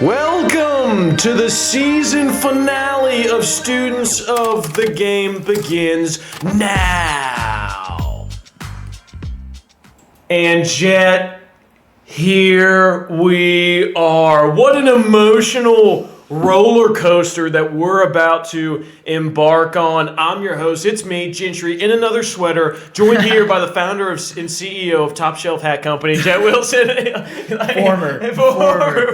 Welcome to the season finale of Students of the Game begins now. And Jett, here we are. What an emotional roller coaster that we're about to embark on. I'm your host. It's me, Gentry, in another sweater, joined here by the founder and CEO of Top Shelf Hat Company, Jett Wilson. Former.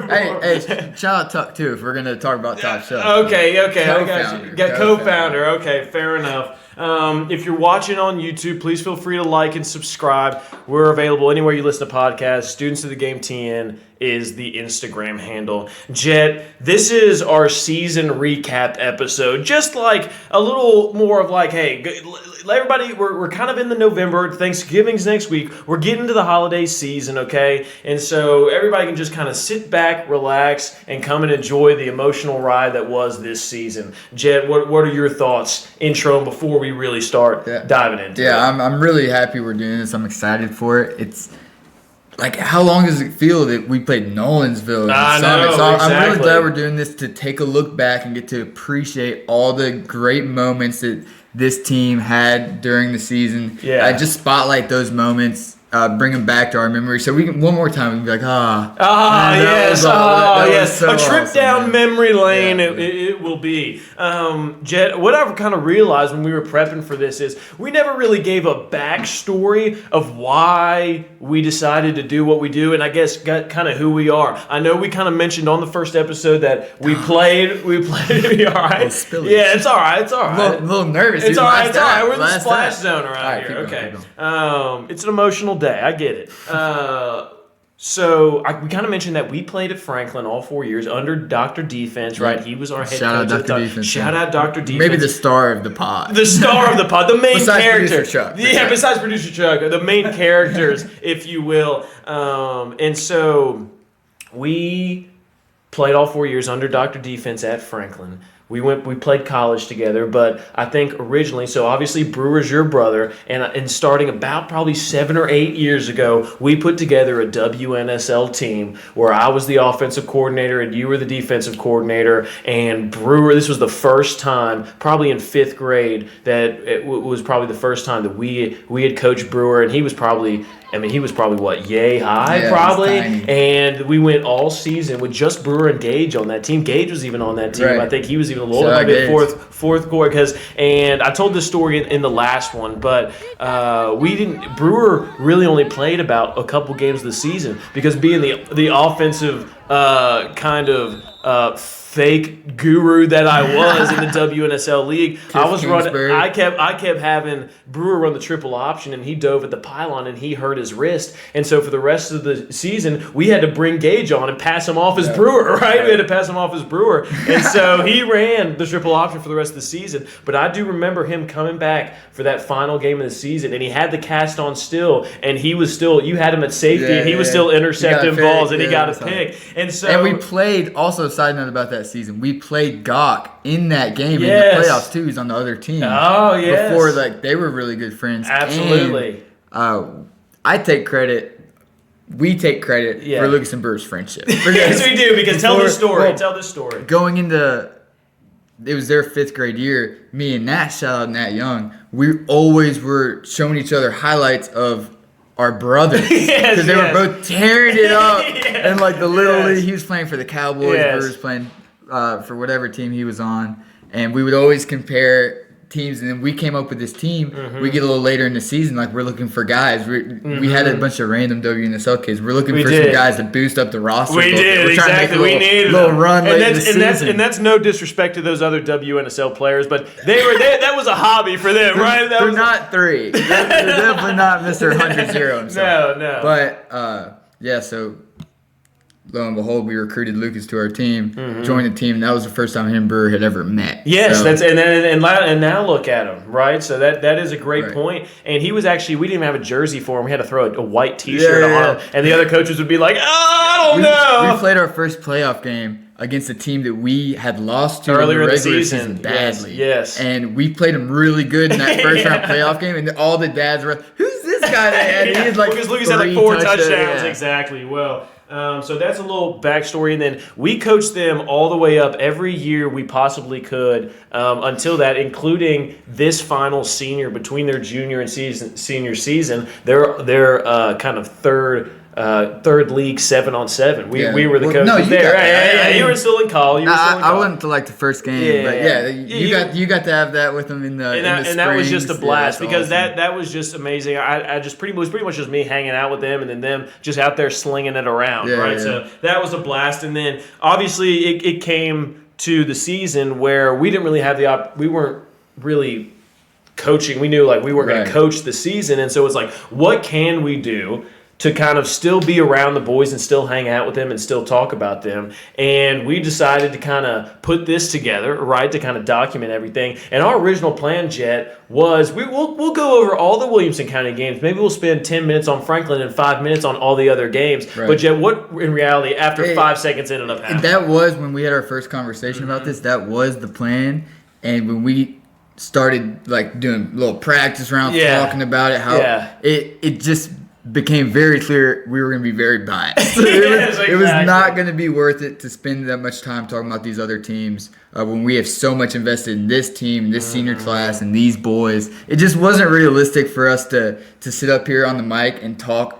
Hey, shout out Tuck too if we're gonna talk about Top Shelf. Okay, I got you. Co-founder. Okay, fair enough. If you're watching on YouTube, please feel free to like and subscribe. We're available anywhere you listen to podcasts. Students of the Game TN is the Instagram handle. Jett, this is our season recap episode. Just like a little more of like, hey, everybody, we're kind of in the November. Thanksgiving's next week. We're getting to the holiday season, okay? And so everybody can just kind of sit back, relax, and come and enjoy the emotional ride that was this season. Jett, what are your thoughts, intro, before we really start diving into it? Yeah, I'm really happy we're doing this. I'm excited for it. It's like, how long does it feel that we played Nolensville? I know, so exactly. I'm really glad we're doing this to take a look back and get to appreciate all the great moments that this team had during the season. Yeah. Just spotlight those moments, bring them back to our memory. So we can, one more time, we can be like, yes. So a trip awesome, down man. memory lane, Yeah. it will be. Jett, what I've kind of realized when we were prepping for this is we never really gave a backstory of why we decided to do what we do, and I guess got kind of who we are. I know we kind of mentioned on the first episode that we played. All right. Yeah, it's all right. A little nervous. It's dude. all right. It's all right. We're in the Last splash time. zone around All right, here. keep going, Okay. It's an emotional day. I get it. So we kind of mentioned that we played at Franklin all 4 years under Dr. Defense, right? He was our head Shout coach out at the Dr. time. Defense. Shout out Dr. Defense. Maybe the star of the pod. The star of the pod, the main Besides character. Producer Chuck. Yeah, besides Producer Chuck, the main characters, if you will. And so we played all 4 years under Dr. Defense at Franklin. We played college together, but I think originally, so obviously Brewer's your brother, and starting about probably 7 or 8 years ago, we put together a WNSL team where I was the offensive coordinator and you were the defensive coordinator, and Brewer, this was the first time, probably in 5th grade, that it was probably the first time that we had coached Brewer, and he was probably what, yay high, Yeah, probably? he was tiny. And we went all season with just Brewer and Gage on that team. Gage was even on that team. Right. I think he was even a little Shout out bit Gage. fourth quarter, and I told this story in the last one, but Brewer really only played about a couple games of the season because being the offensive kind of fake guru that I was in the WNSL league, I was running. Kingsbury. I kept having Brewer run the triple option, and he dove at the pylon and he hurt his wrist. And so for the rest of the season, we had to bring Gage on and pass him off as Brewer, right? Yeah. We had to pass him off as Brewer, and so he ran the triple option for the rest of the season. But I do remember him coming back for that final game of the season, and he had the cast on still, and he was still. You had him at safety, and he was still intercepting balls, and he got a pick. And so, and we played. Also, side note about that season, we played Gawk in that game Yes. in the playoffs too. He's on the other team. Oh, yes. Before they were really good friends. Absolutely. And, I take credit. We take credit for Lucas and Brewer's friendship. yes, we do, because tell this story. Going into, it was their 5th grade year. Me and Nat, shout out Nat Young. We always were showing each other highlights of our brothers because they were both tearing it up. And like the little league, he was playing for the Cowboys. Yes. Brewer was playing for whatever team he was on, and we would always compare teams. And then we came up with this team. Mm-hmm. We get a little later in the season, like we're looking for guys. We had a bunch of random WNSL kids. We're looking for some guys to boost up the roster. We did, we're trying exactly. To make a We needed little them. run late in the season. And that's no disrespect to those other WNSL players, but that was a hobby for them, right? They're not 3. They're definitely not Mr. 100 himself. No. But so lo and behold, we recruited Lucas to our team, joined the team. And that was the first time him and Brewer had ever met. Yes, so, and now look at him, right? So that is a great point. And he was actually, we didn't even have a jersey for him. We had to throw a white T-shirt on him, and the other coaches would be like, I don't know. We played our first playoff game against a team that we had lost to earlier in the regular regular season badly. Yes. And we played them really good in that first round playoff game, and all the dads were like, who's this guy? And he had like because Lucas had like 4 touchdowns. Exactly. Well, So that's a little backstory. And then we coached them all the way up every year we possibly could until that, including this final senior between their junior and senior season. They're kind of third league 7-on-7. We were the coaches there. You were still in college. I went to like the first game, but you got to have that with them in the and that was just a blast because awesome. that was just amazing. I just it was pretty much just me hanging out with them and then them just out there slinging it around, right? Yeah. So that was a blast. And then obviously it came to the season where we didn't really have we weren't really coaching. We knew like we weren't going to coach the season, and so it's like, what can we do to kind of still be around the boys and still hang out with them and still talk about them? And we decided to kind of put this together, right, to kind of document everything. And our original plan, Jett, was we'll go over all the Williamson County games. Maybe we'll spend 10 minutes on Franklin and 5 minutes on all the other games. Right. But Jett, what in reality, after 5 seconds ended up happening? That was when we had our first conversation about this. That was the plan. And when we started like doing little practice rounds, talking about it, how it just became very clear we were going to be very biased. It was not going to be worth it to spend that much time talking about these other teams when we have so much invested in this team, this senior class, and these boys. It just wasn't realistic for us to sit up here on the mic and talk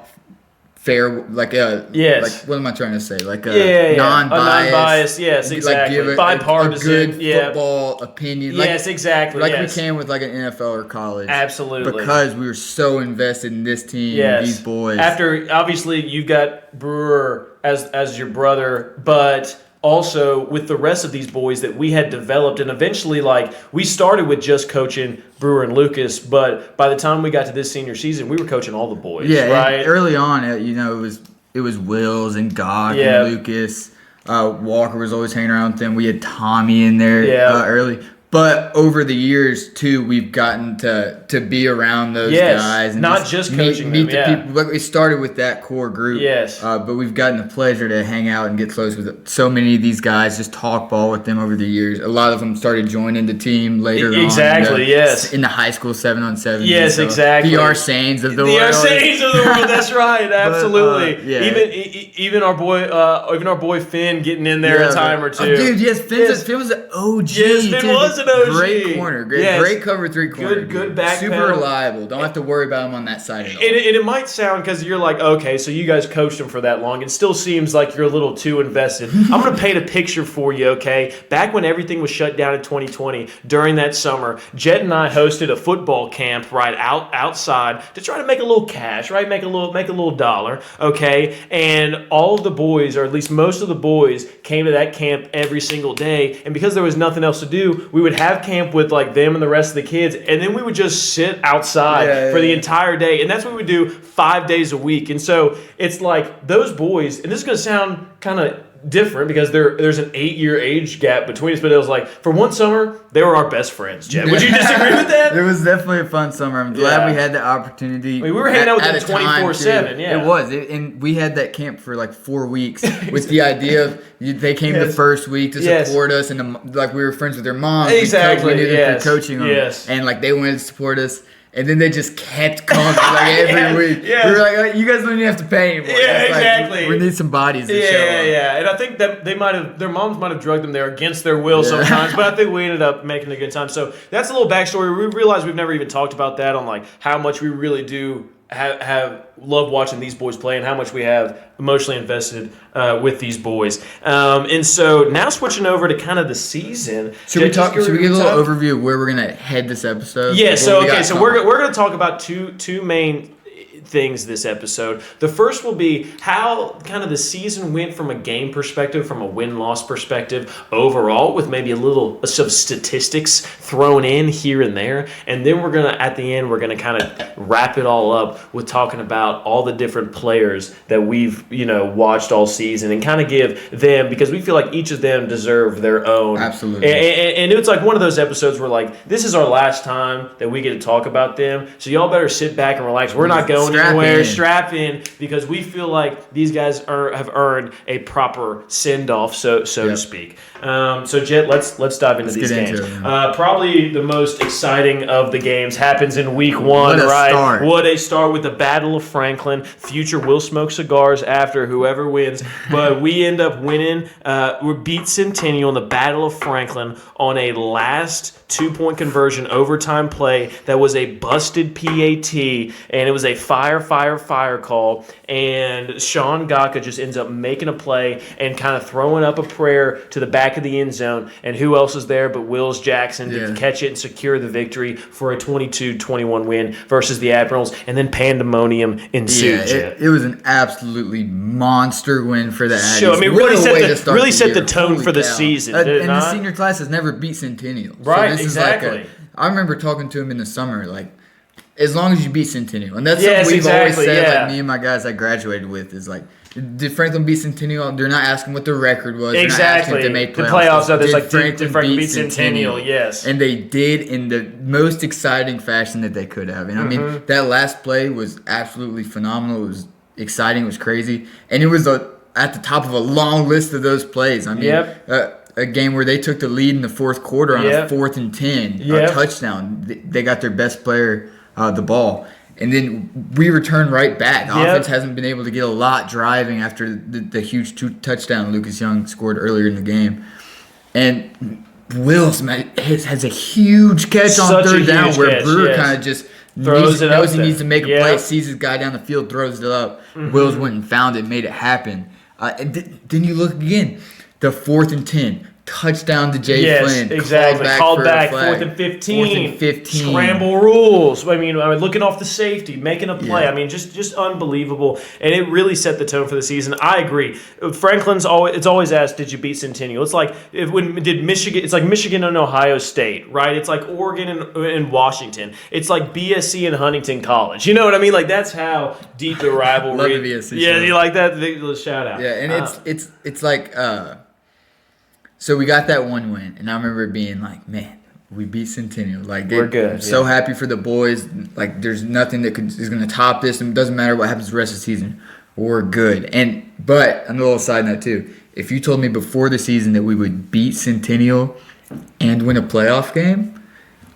fair, like what am I trying to say? Like a non-biased, yes, exactly. Like give bipartisan, a good football opinion. Yes, exactly. Like we can with like an NFL or college. Absolutely. Because we were so invested in this team, these boys. After, obviously, you've got Brewer as your brother, but also with the rest of these boys that we had developed, and eventually, like, we started with just coaching Brewer and Lucas, but by the time we got to this senior season, we were coaching all the boys. Yeah, right. Early on, it was Wills and Gock and Lucas. Walker was always hanging around with them. We had Tommy in there early. But over the years, too, we've gotten to be around those guys. And not just coaching meet the people. But we started with that core group. Yes. But we've gotten the pleasure to hang out and get close with so many of these guys, just talk ball with them over the years. A lot of them started joining the team later on. Exactly, yes. In the high school 7-on-7. Yes, exactly. The Arsanes of the world. The Arsanes of the world, that's right. Absolutely. But, even our boy Finn getting in there a time or two. Oh, dude, yes, Finn was an OG. Yes, Finn was an OG. Great corner. Great cover 3 corner. Good back Super pedal. reliable. Don't have to worry about him on that side at all. And it might sound, because you're like, okay, so you guys coached him for that long. It still seems like you're a little too invested. I'm going to paint a picture for you, okay? Back when everything was shut down in 2020, during that summer, Jett and I hosted a football camp right outside to try to make a little cash, right? Make a little dollar, okay? And all of the boys, or at least most of the boys, came to that camp every single day. And because there was nothing else to do, we would have camp with like them and the rest of the kids, and then we would just sit outside for the entire day. And that's what we would do 5 days a week. And so it's like those boys, and this is going to sound kind of different because there's an 8-year age gap between us, but it was like for one summer they were our best friends. Jett, would you disagree with that? It was definitely a fun summer. I'm glad we had the opportunity. I mean, we were hanging out with them 24/7. Yeah, it was, and we had that camp for like 4 weeks with the idea of they came the first week to support us, and like we were friends with their moms. Exactly. We knew them for coaching them, and like they wanted to support us. And then they just kept coming like every week. We were like, oh, you guys don't even have to pay anymore. Yeah, exactly. Like, we need some bodies to show up. Yeah. And I think that their moms might have drugged them there against their will sometimes, but I think we ended up making a good time. So that's a little backstory. We realized we've never even talked about that on like how much we really do have loved watching these boys play and how much we have emotionally invested with these boys. And so now switching over to kind of the season. Should we get a little overview of where we're going to head this episode? Yeah, so we're going to talk about two main things this episode. The first will be how kind of the season went from a game perspective, from a win-loss perspective overall, with maybe a little of statistics thrown in here and there. And then at the end, we're going to kind of wrap it all up with talking about all the different players that we've, watched all season and kind of give them, because we feel like each of them deserve their own. Absolutely. And it's like one of those episodes where like, this is our last time that we get to talk about them. So y'all better sit back and relax. We're not going strap in, because we feel like these guys have earned a proper send-off, so to speak. So Jett, let's dive into these games. Probably the most exciting of the games happens in week 1, right? What a start with the Battle of Franklin. Future will smoke cigars after whoever wins, but we end up winning. We beat Centennial in the Battle of Franklin on a last 2-point conversion overtime play that was a busted PAT, and it was a fire call, and Sean Gaka just ends up making a play and kind of throwing up a prayer to the back of the end zone, and who else is there but Wills Jackson to catch it and secure the victory for a 22-21 win versus the Admirals, and then pandemonium ensued. It was an absolutely monster win for the Aggies. So, I mean, really set the tone for the season. And the senior class has never beat Centennial. Right, so exactly. I remember talking to him in the summer, like, as long as you beat Centennial. And that's what we've always said, like, me and my guys I graduated with, is like, did Franklin beat Centennial? They're not asking what the record was. Exactly. They're not asking if they made playoffs. The playoffs, did Franklin beat Centennial? Yes. And they did in the most exciting fashion that they could have. And I mean, that last play was absolutely phenomenal. It was exciting. It was crazy. And it was at the top of a long list of those plays. I mean, a game where they took the lead in the fourth quarter on a 4th and 10, a touchdown. They got their best player the ball. And then we return right back. Offense hasn't been able to get a lot driving after the huge 2-touchdown Lucas Young scored earlier in the game. And Wills has a huge catch on third down where Brewer kind of just knows he needs to make a play, sees his guy down the field, throws it up. Wills went and found it, made it happen. And then you look again, the 4th and 10. Touchdown to Jay Flynn. Exactly. Called back 4th and 15. 4th and 15. Scramble rules. I mean, looking off the safety, making a play. I mean, just unbelievable. And it really set the tone for the season. I agree. Franklin's always asked, did you beat Centennial? It's like Michigan. It's like Michigan and Ohio State, right? It's like Oregon and Washington. It's like BSC and Huntington College. You know what I mean? Like, that's how deep the rivalry. Love the BSC. Yeah, you like that? Shout out. Yeah, and it's like. So we got that one win, and I remember being like, man, we beat Centennial. Like, we're good. I'm so happy for the boys. Like, there's nothing that is going to top this, and it doesn't matter what happens the rest of the season. We're good. But on a little side note, too, if you told me before the season that we would beat Centennial and win a playoff game,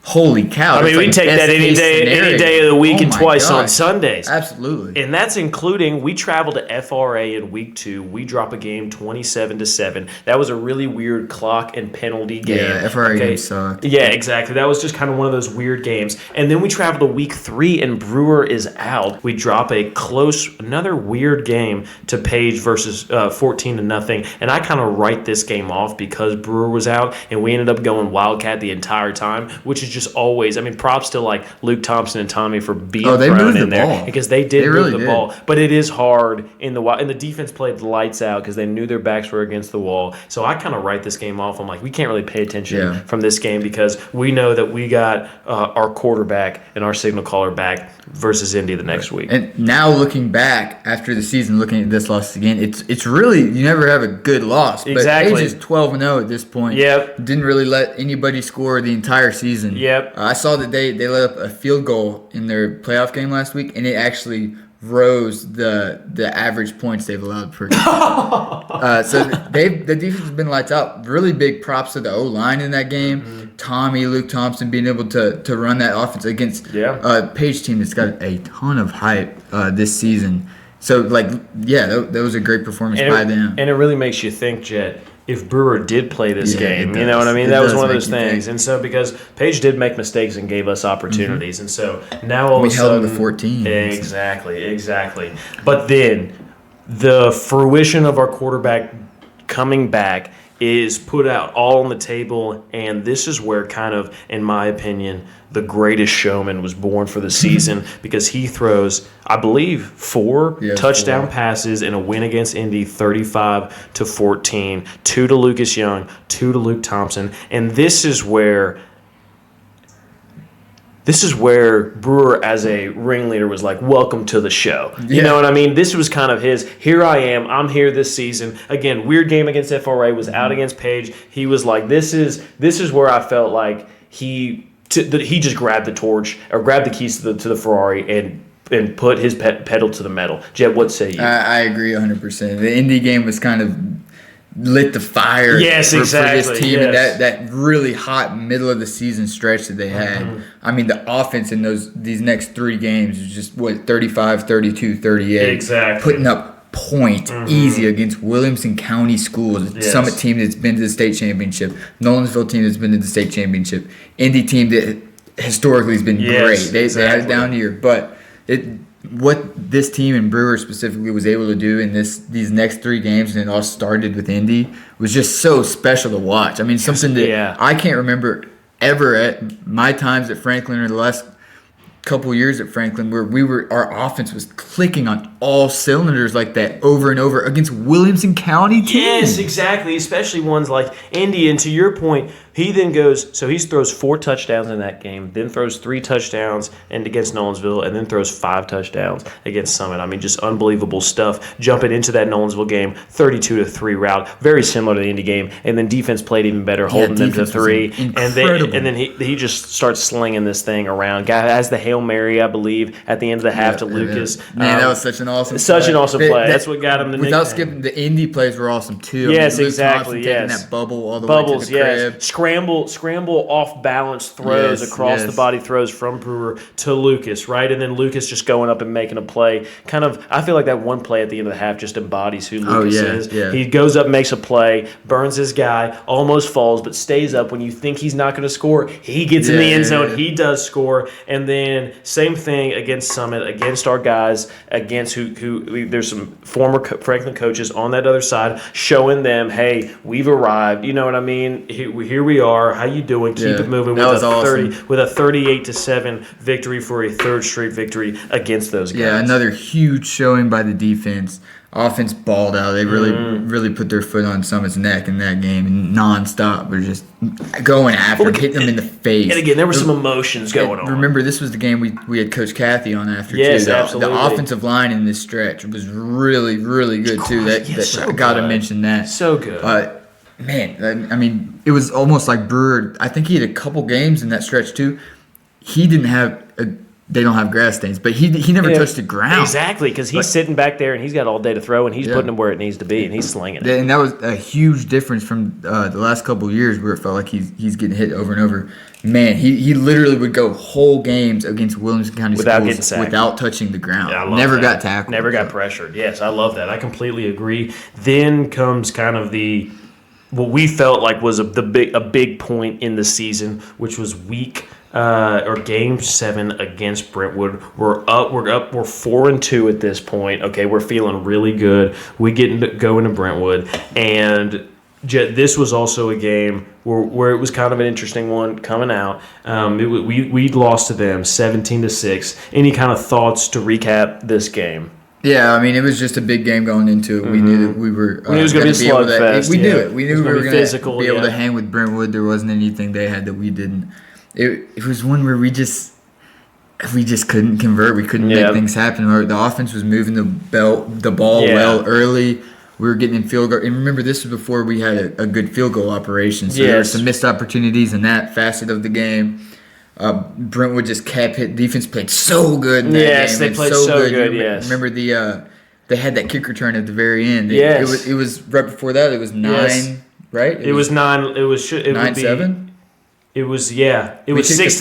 holy cow. I mean, we take that any day of the week and twice on Sundays. Absolutely. And that's including, we traveled to FRA in week 2. We drop a game 27-7. That was a really weird clock and penalty game. Yeah, FRA game sucked. Yeah, exactly. That was just kind of one of those weird games. And then we travel to week 3 and Brewer is out. We drop another weird game to Page versus 14-0. And I kind of write this game off because Brewer was out, and we ended up going Wildcat the entire time, which is just always, I mean, props to like Luke Thompson and Tommy for being thrown in there because they did move the ball. But it is hard and the defense played the lights out because they knew their backs were against the wall. So I kind of write this game off. I'm like, we can't really pay attention from this game because we know that we got our quarterback and our signal caller back versus Indy the next week. And now looking back after the season, looking at this loss again, it's really, you never have a good loss. Exactly. But Page is 12-0 at this point. Yep. Didn't really let anybody score the entire season. Yep. I saw that they let up a field goal in their playoff game last week, and it actually rose the average points they've allowed per game. So the defense has been lights out. Really big props to the O-line in that game. Mm-hmm. Tommy, Luke Thompson being able to run that offense against a Page team that's got a ton of hype this season. So, that was a great performance by them. And it really makes you think, Jett, if Brewer did play this game, you know what I mean? That was one of those things. And so because Page did make mistakes and gave us opportunities. And so now all of a sudden. We held him to 14. Exactly. But then the fruition of our quarterback coming back is put out all on the table. And this is where kind of, in my opinion, the greatest showman was born for the season because he throws, I believe, 4 touchdown passes in a win against Indy, 35-14, 2 to Lucas Young, 2 to Luke Thompson, and this is where Brewer as a ringleader was like, welcome to the show. You know what I mean? This was kind of his, here I am, I'm here this season. Again, weird game against FRA, was out against Page. He was like, this is where I felt like he just grabbed the torch or grabbed the keys to the Ferrari and put his pedal to the metal. Jett, what say you? I agree 100%. The Indy game was kind of lit the fire for this team and that really hot middle of the season stretch that they had. I mean, the offense in these next 3 games is just 35, 32, 38. Exactly. Putting up points easy against Williamson County schools, a Summit team that's been to the state championship, Nolensville team that's been to the state championship, Indy team that historically has been great. They had a down year, but what this team and Brewer specifically was able to do in these next 3 games, and it all started with Indy, was just so special to watch. I mean, something that I can't remember ever at my times at Franklin or the last couple years at Franklin where our offense was clicking on all cylinders like that over and over against Williamson County teams. Yes, exactly, especially ones like Indy. And to your point, he then goes, so he throws 4 touchdowns in that game, then throws 3 touchdowns against Nolensville, and then throws 5 touchdowns against Summit. I mean, just unbelievable stuff. Jumping into that Nolensville game, 32-3 route, very similar to the Indy game, and then defense played even better, holding them to 3. And then he just starts slinging this thing around. Guy has the Hail Mary, I believe, at the end of the half to Lucas. Man, that was such an awesome play. That's what got him the without nickname. Skipping, the Indy plays were awesome too. Yes, I mean, exactly. Taking that bubble all the way to the crib. Scramble off balance throws across the body throws from Brewer to Lucas, right? And then Lucas just going up and making a play. Kind of, I feel like that one play at the end of the half just embodies who Lucas is. Yeah. He goes up, makes a play, burns his guy, almost falls, but stays up when you think he's not going to score. He gets in the end zone. He does score. And then same thing against Summit, against our guys, against who there's some former Franklin coaches on that other side showing them, hey, we've arrived. You know what I mean? Here we are. How you doing? Keep it moving with a 38-7 victory for a 3rd straight victory against those guys. Yeah, another huge showing by the defense. Offense balled out. They really put their foot on Summit's neck in that game and nonstop. We're just going after, hitting them in the face. And again, there were some emotions going on. Remember, this was the game we had Coach Kathy on after too. Absolutely. The offensive line in this stretch was really, really good too. I got to mention that. So good. Man, I mean, it was almost like Brewer. I think he had a couple games in that stretch too. He didn't have. They don't have grass stains, but he never touched the ground. Exactly, because he's sitting back there and he's got all day to throw, and he's putting him where it needs to be, and he's slinging it. And that was a huge difference from the last couple of years where it felt like he's getting hit over and over. Man, he literally would go whole games against Williamson County schools without touching the ground. Never got tackled. Never got pressured. Yes, I love that. I completely agree. Then comes kind of what we felt like was a big point in the season, which was Game 7 against Brentwood. We're 4-2 at this point. Okay, we're feeling really good. We go into Brentwood, and this was also a game where it was kind of an interesting one coming out. We'd lost to them 17-6. Any kind of thoughts to recap this game? Yeah, I mean, it was just a big game going into it. We knew that we were it was going to be a slugfest. We knew it. We knew we were going to be able to hang with Brentwood. There wasn't anything they had that we didn't. It was one where we just couldn't convert. We couldn't make things happen. The offense was moving the ball well early. We were getting in field goal. And remember, this was before we had a good field goal operation. So there were some missed opportunities in that facet of the game. Brentwood just kept hitting. Defense played so good in that game. Yes, they played so good. Remember they had that kick return at the very end. Yes. It was right before that. It was 9, right? It was 9. It was 9-7. It was 6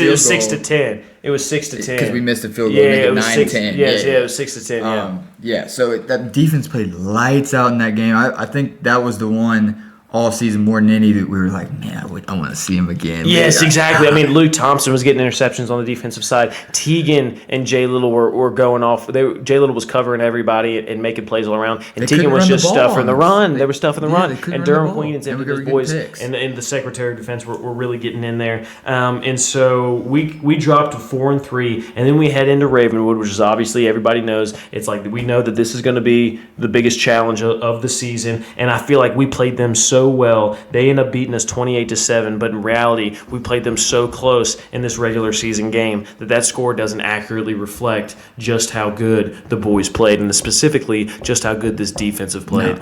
to 10. It was 6 to 10 because we missed a field goal. It was 9-10. Yes, it was 6 to 10. So that defense played lights out in that game. I think that was the one all season more than any that we were like, man, I want to see him again. Yes, exactly. I mean, Luke Thompson was getting interceptions on the defensive side. Tegan and Jay Little were going off. Jay Little was covering everybody and making plays all around. And Tegan was just stuffing the run. They were stuffing the run. And Durham Queens and his boys and the Secretary of Defense were really getting in there. And so we dropped to 4-3, and then we head into Ravenwood, which is obviously everybody knows. It's like we know that this is going to be the biggest challenge of the season. And I feel like we played them so well. They end up beating us 28-7, but in reality, we played them so close in this regular season game that score doesn't accurately reflect just how good the boys played, and specifically just how good this defense played.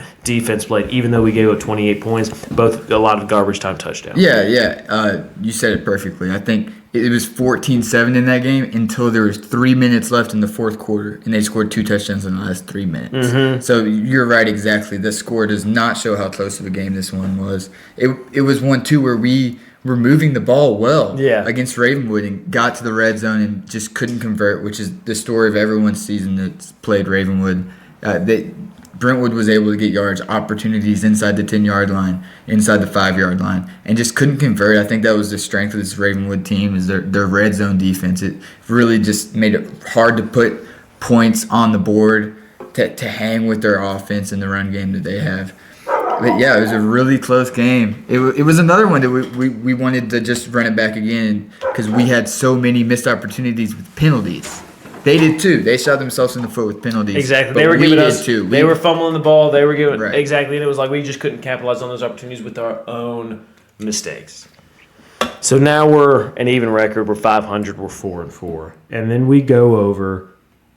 Even though we gave up 28 points, both a lot of garbage time touchdowns. Yeah. You said it perfectly. I think it was 14-7 in that game until there was 3 minutes left in the fourth quarter, and they scored 2 touchdowns in the last 3 minutes. So you're right, exactly. The score does not show how close of a game this one was. It was one, too, where we were moving the ball well against Ravenwood and got to the red zone and just couldn't convert, which is the story of everyone's season that's played Ravenwood. Brentwood was able to get yards, opportunities inside the 10-yard line, inside the 5-yard line, and just couldn't convert. I think that was the strength of this Ravenwood team is their red zone defense. It really just made it hard to put points on the board to hang with their offense and the run game that they have. But yeah, it was a really close game. It was another one that we wanted to just run it back again because we had so many missed opportunities with penalties. They did too. They shot themselves in the foot with penalties. Exactly. They were giving us. They were fumbling the ball. They were giving exactly, and it was like we just couldn't capitalize on those opportunities with our own mistakes. So now we're an even record. We're 500. We're 4-4, and then we go over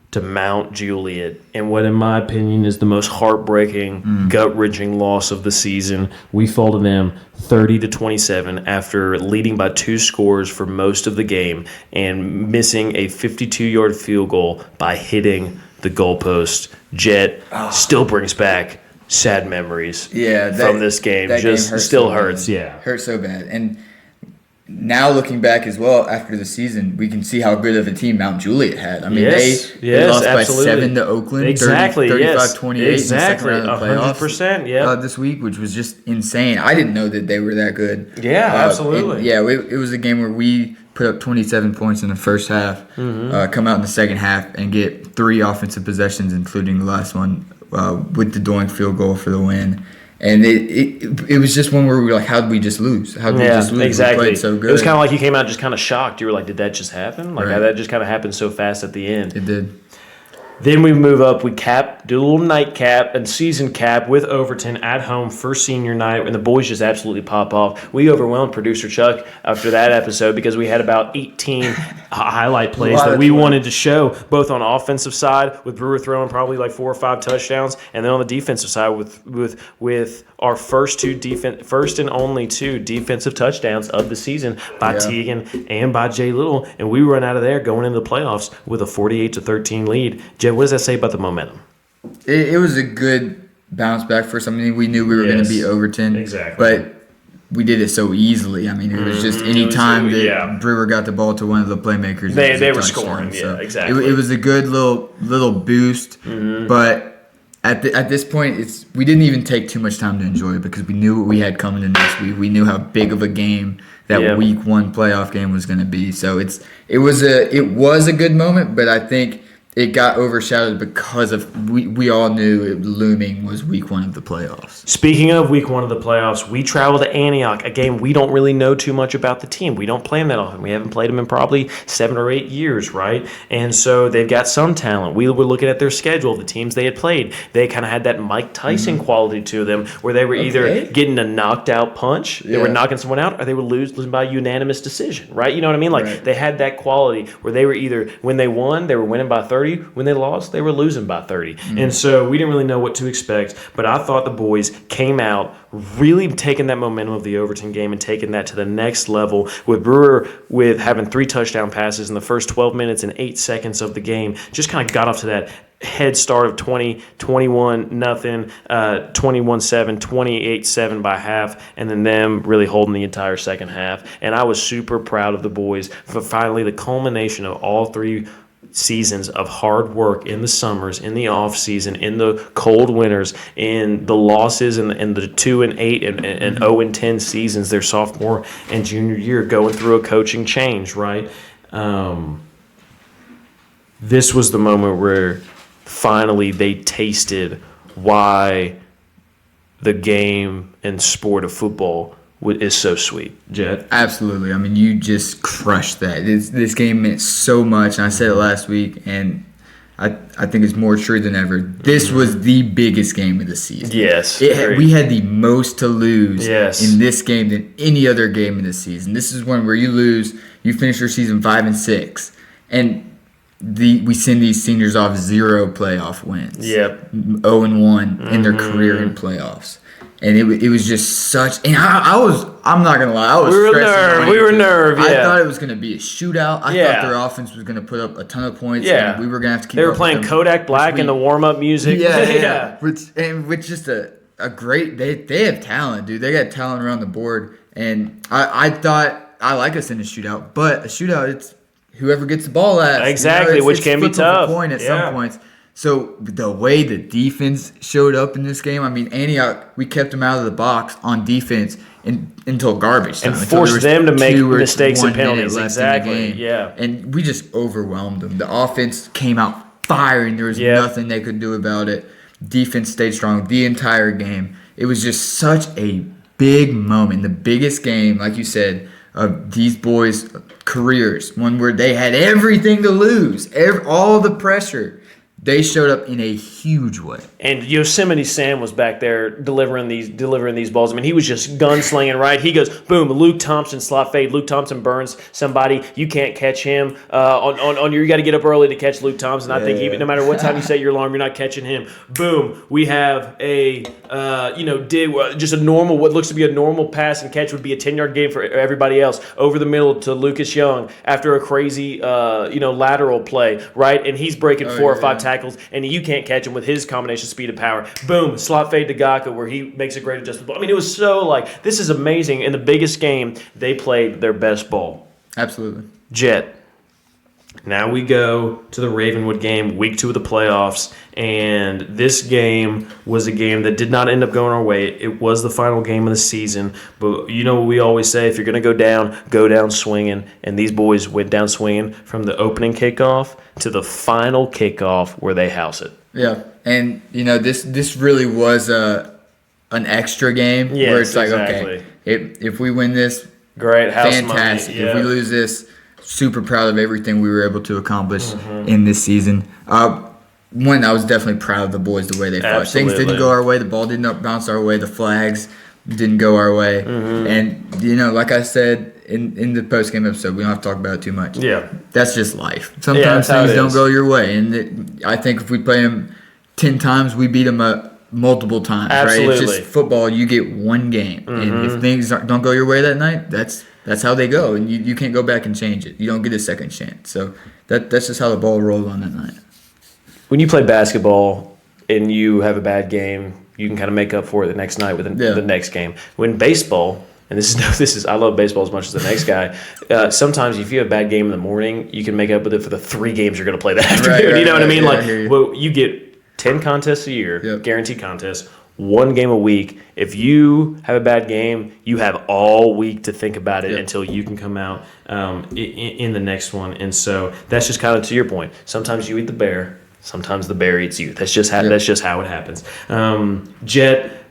to Mount Juliet, and what in my opinion is the most heartbreaking, gut-wrenching loss of the season. We fall to them 30-27 after leading by 2 scores for most of the game and missing a 52-yard field goal by hitting the goalpost. Jett still brings back sad memories from this game. Just game still hurts. Hurts so bad. And now looking back as well after the season, we can see how good of a team Mount Juliet had. I mean, they lost by 7 to Oakland, 35-28 in the second round of the playoffs 100%, this week, which was just insane. I didn't know that they were that good. Yeah, absolutely. It was a game where we put up 27 points in the first half, come out in the second half, and get 3 offensive possessions, including the last one with the Doink field goal for the win. And it was just one where we were like, how did we just lose? How did we just lose? Exactly. We played so good. It was kind of like you came out just kind of shocked. You were like, did that just happen? Like that just kind of happened so fast at the end. It did. Then we move up. We do a little nightcap and season cap with Overton at home for senior night, and the boys just absolutely pop off. We overwhelmed producer Chuck after that episode because we had about 18 highlight plays that we wanted to show, both on offensive side with Brewer throwing probably like 4 or 5 touchdowns, and then on the defensive side with our first and only 2 defensive touchdowns of the season by Teagan and by Jay Little, and we run out of there going into the playoffs with a 48-13 lead. Jett, what does that say about the momentum? It was a good bounce back for something. We knew we were going to beat Overton, but we did it so easily. I mean, it was just any time that Brewer got the ball to one of the playmakers, they were scoring. So exactly. It was a good little boost, but at this point, we didn't even take too much time to enjoy it because we knew what we had coming in next week. We knew how big of a game that week 1 playoff game was going to be. So it was a good moment, but I think it got overshadowed because of we all knew looming was week 1 of the playoffs. Speaking of week 1 of the playoffs, we travel to Antioch, a game we don't really know too much about the team. We don't play them that often. We haven't played them in probably 7 or 8 years, right? And so they've got some talent. We were looking at their schedule, the teams they had played. They kind of had that Mike Tyson quality to them where they were either getting a knocked out punch, they were knocking someone out, or they were losing by unanimous decision, right? You know what I mean? Like they had that quality where they were either, when they won, they were winning by 30. When they lost, they were losing by 30. And so we didn't really know what to expect, but I thought the boys came out really taking that momentum of the Overton game and taking that to the next level with Brewer with having 3 touchdown passes in the first 12 minutes and 8 seconds of the game. Just kind of got off to that head start of 20, 21-0, 21-7, 28-7 by half, and then them really holding the entire second half. And I was super proud of the boys for finally the culmination of all 3 seasons of hard work in the summers, in the off season, in the cold winters, in the losses and the 2-8 and 0-10 seasons their sophomore and junior year, going through a coaching change, right? This was the moment where finally they tasted why the game and sport of football is so sweet. Jett? Absolutely. I mean, you just crushed that. This game meant so much, and I said it last week, and I think it's more true than ever. This was the biggest game of the season. Yes. We had the most to lose in this game than any other game in the season. This is one where you lose, you finish your season 5-6, and we send these seniors off 0 playoff wins. 0-1 in their career in playoffs. And it was just such, and I'm not gonna lie, I was stressing. We were nervous. I thought it was gonna be a shootout. I thought their offense was gonna put up a ton of points. Yeah, and we were gonna have to keep. They were playing Kodak Black in the warm up music. Yeah. With just a great, they have talent, dude. They got talent around the board, and I thought I like us in a shootout, but a shootout, it's whoever gets the ball last. Exactly, which can be tough. Point at some points. So the way the defense showed up in this game, I mean, Antioch, we kept them out of the box on defense until garbage time. And forced them to make mistakes and penalties. Exactly, yeah. And we just overwhelmed them. The offense came out firing. There was nothing they could do about it. Defense stayed strong the entire game. It was just such a big moment, the biggest game, like you said, of these boys' careers, one where they had everything to lose, all the pressure. They showed up in a huge way. And Yosemite Sam was back there delivering these balls. I mean, he was just gunslinging, right? He goes, boom, Luke Thompson slot fade. Luke Thompson burns somebody. You can't catch him. You got to get up early to catch Luke Thompson. I think even no matter what time you set your alarm, you're not catching him. Boom, we have a just a normal, what looks to be a normal pass and catch would be a 10-yard game for everybody else over the middle to Lucas Young after a crazy lateral play, right? And he's breaking 4 or 5 tackles, and you can't catch him with his combination speed and power. Boom, slot fade to Gaka where he makes a great adjustment. I mean, it was so this is amazing. In the biggest game, they played their best ball. Absolutely. Jett. Now we go to the Ravenwood game, week 2 of the playoffs, and this game was a game that did not end up going our way. It was the final game of the season, but you know what we always say, if you're going to go down swinging, and these boys went down swinging from the opening kickoff to the final kickoff where they house it. Yeah, and this really was an extra game where it's okay, if we win this, great, house fantastic. Money. Yeah. If we lose this, super proud of everything we were able to accomplish in this season. One, I was definitely proud of the boys, the way they fought. Things didn't go our way. The ball didn't bounce our way. The flags didn't go our way. And, like I said in the post-game episode, we don't have to talk about it too much. Yeah. That's just life. Sometimes things don't go your way. And I think if we play them 10 times, we beat them multiple times. Absolutely. Right? It's just football. You get one game. And if things don't go your way that night, that's how they go, and you can't go back and change it. You don't get a second chance. So that's just how the ball rolled on that night. When you play basketball and you have a bad game, you can kind of make up for it the next night with the next game. When baseball, and this is I love baseball as much as the next guy. Sometimes if you have a bad game in the morning, you can make up with it for the 3 games you're going to play that afternoon. You know what I mean? You get 10 contests a year, guaranteed contests. 1 game a week. If you have a bad game, you have all week to think about it until you can come out in the next one. And so that's just kind of to your point. Sometimes you eat the bear. Sometimes the bear eats you. That's just how it happens. Jett,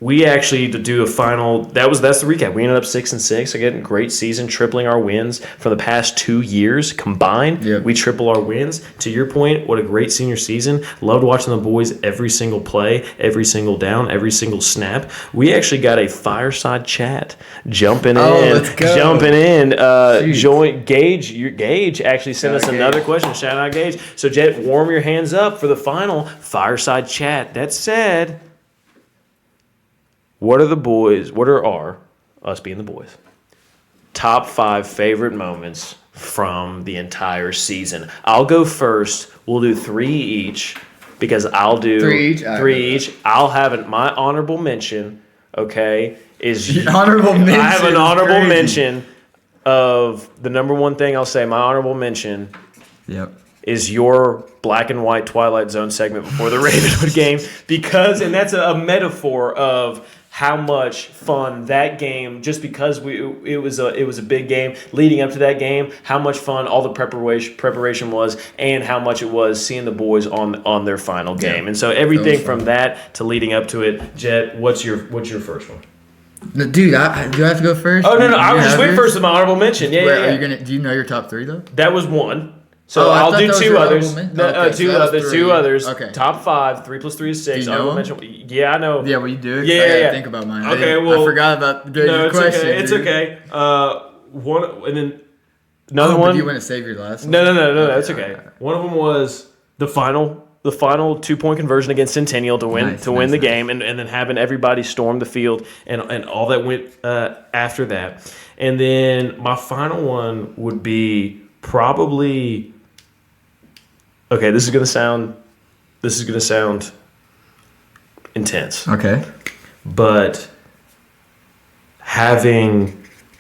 we actually to do a final. That's the recap. We ended up 6-6. Again, great season, tripling our wins from the past 2 years combined. Yep. We triple our wins. To your point, what a great senior season. Loved watching the boys every single play, every single down, every single snap. We actually got a fireside chat jumping in. Let's go. Jumping in. Join Gage actually sent us another question. Shout out Gage. So Jett, warm your hands up for the final fireside chat. That said, what are our, us being the boys, top 5 favorite moments from the entire season? I'll go first. We'll do 3 each because I'll do 3 each. I'll have my honorable mention, okay, is honorable mention. I have an honorable mention of the number one thing I'll say. My honorable mention is your black and white Twilight Zone segment before the Ravenwood game and that's a metaphor of how much fun that game, just because it was a big game leading up to that game, how much fun all the preparation was, and how much it was seeing the boys on their final game. And so everything from that to leading up to it. Jett, what's your first one? No, dude, do I have to go first? Oh no, I was just waiting first with my honorable mention. Yeah. Do you know your top 3 though? That was one. So I'll do 2 others. Two others. Okay. Top 5. 3 + 3 is 6. Do you know mention, yeah, I know. Yeah, well, you do. Yeah. Think about mine. Okay, I forgot about your question. Okay. It's okay. One and then another one. Do you want to save your last one? No. That's okay. One of them was the final the final 2-point conversion against Centennial to win the game, and then having everybody storm the field and all that went after that. And then my final one would be probably, okay, this is gonna sound intense. Okay. But having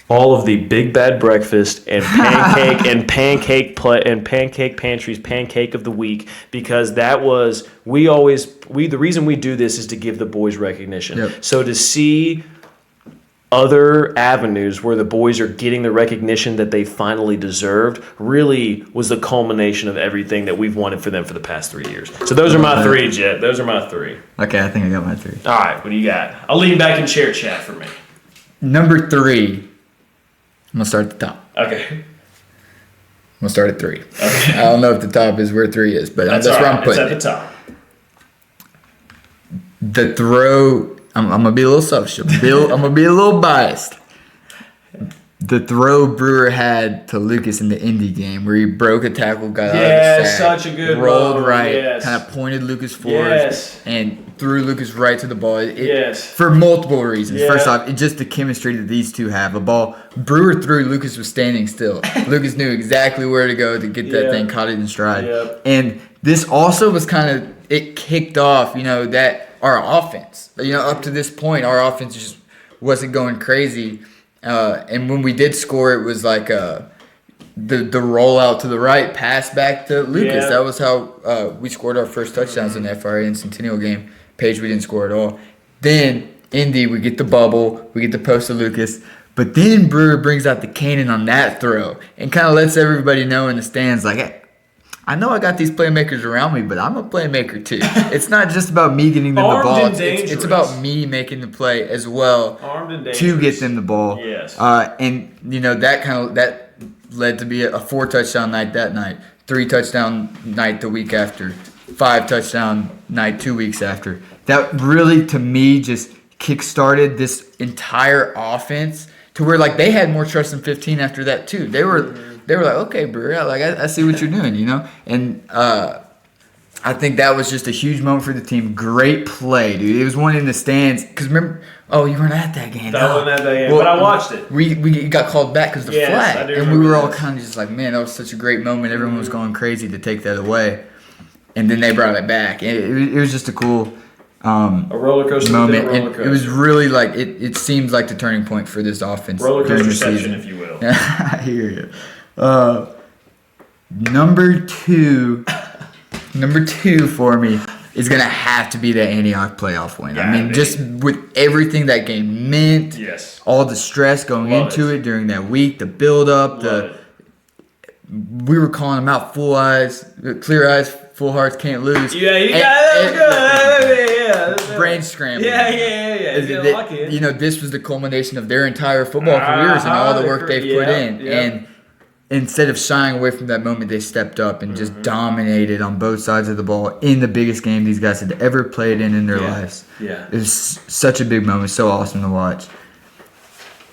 all of the Big Bad Breakfast and pancake and pancake pantries pancake of the week, because that was the reason we do this is to give the boys recognition. Yep. So to see other avenues where the boys are getting the recognition that they finally deserved really was the culmination of everything that we've wanted for them for the past 3 years. So those are my three, Jett. Those are my three. Okay, I think I got my three. All right, what do you got? I'll lean back and share chat for me. Number 3. I'm going to start at the top. Okay. I'm going to start at 3. Okay. I don't know if the top is where 3 is, but that's where I'm putting it. It's at the top. The throw, I'm going to be a little social. I'm going to be a little biased. The throw Brewer had to Lucas in the Indy game where he broke a tackle, got out of the sack, such a good rolled run. right, Yes. kind of pointed Lucas forward, and threw Lucas right to the ball. Yes. For multiple reasons. Yeah. First off, just the chemistry that these two have. A ball Brewer threw, Lucas was standing still. Lucas knew exactly where to go to get that thing, caught it in stride. Yep. And this also was kind of, it kicked off, that our offense, up to this point, our offense just wasn't going crazy. And when we did score, it was like the rollout to the right, pass back to Lucas. Yeah. That was how we scored our first touchdowns in the FRA and Centennial game. Page, we didn't score at all. Then, Indy, we get the bubble, we get the post to Lucas. But then Brewer brings out the cannon on that throw and kind of lets everybody know in the stands, like, hey, I know I got these playmakers around me, but I'm a playmaker too. It's not just about me getting them the ball. It's about me making the play as well to get them the ball. Yes. And that led to be a 4-touchdown night that night, 3-touchdown night the week after, 5-touchdown night 2 weeks after. That really, to me, just kick-started this entire offense to where like they had more trust in 15 after that too. They were like, okay, Brewer, I see what you're doing, And I think that was just a huge moment for the team. Great play, dude. It was one in the stands. Because remember, you weren't at that game. I wasn't at that game, but I watched it. We got called back because of the flag. And we were all kind of just like, man, that was such a great moment. Everyone was going crazy to take that away. And then they brought it back. It was just a cool a roller coaster moment. Roller coaster. It was really like, it seems like the turning point for this offense. Roller during coaster the section, season. if you will. I hear you. Number two for me is going to have to be the Antioch playoff win. I mean, just with everything that game meant, all the stress going into it during that week, the build-up, we were calling them out, clear eyes, full hearts, can't lose. Yeah, you got that was good. Yeah. Brain scramble. Yeah. This was the culmination of their entire football careers and all the work they've put in. Yeah. And instead of shying away from that moment, they stepped up and just dominated on both sides of the ball in the biggest game these guys had ever played in their lives. Yeah. It was such a big moment, so awesome to watch.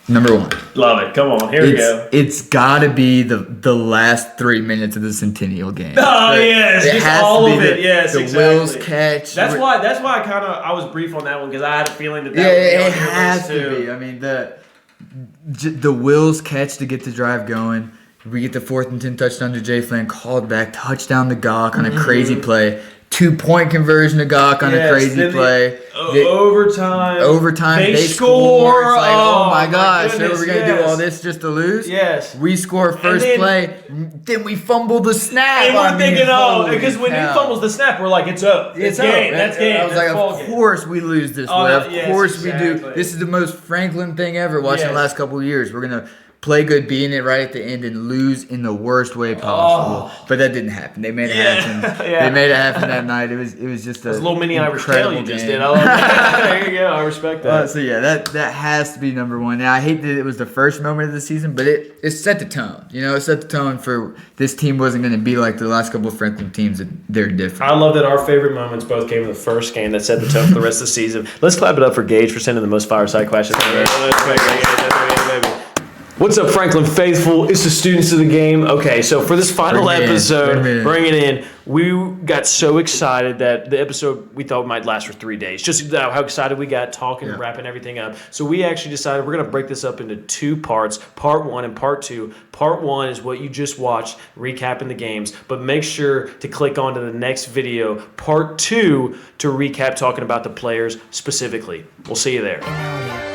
Number 1. Love it. Come on, here we go. It's got to be the last 3 minutes of the Centennial game. Oh, yes. It just has all to be of it. Yes, the exactly. Wills catch. That's why I was brief on that one because I had a feeling that would be it on your has list to too. be. I mean, the Wills catch to get the drive going. We get the 4th and 10 touchdown to Jay Flynn, called back, touchdown to Gawk on a crazy play. 2-point conversion to Gawk on a crazy play. Overtime. They score. It's like, oh my gosh, so we're going to do all this just to lose? Yes. We score first play, then we fumble the snap. And we're thinking, because when he fumbles the snap, we're like, it's up. It's game. That's game. I was like, of course we lose this way. Of course we do. This is the most Franklin thing ever watching the last couple of years. We're going to play good, be in it right at the end, and lose in the worst way possible. But that didn't happen. They made it happen. They made it happen that night. It was just a little mini Irish tale you just did. I love there you go. I respect that. That has to be number 1. Now, I hate that it was the first moment of the season, but it set the tone. It set the tone for this team wasn't going to be like the last couple of Franklin teams. That they're different. I love that our favorite moments both came in the first game that set the tone for the rest of the season. Let's clap it up for Gage for sending the most fireside questions. What's up, Franklin Faithful? It's the students of the game. Okay, so for this final episode, bring it in. We got so excited that the episode we thought might last for 3 days. Just how excited we got talking, wrapping everything up. So we actually decided we're going to break this up into 2 parts, part 1 and part 2. Part 1 is what you just watched, recapping the games. But make sure to click on to the next video, part 2, to recap talking about the players specifically. We'll see you there.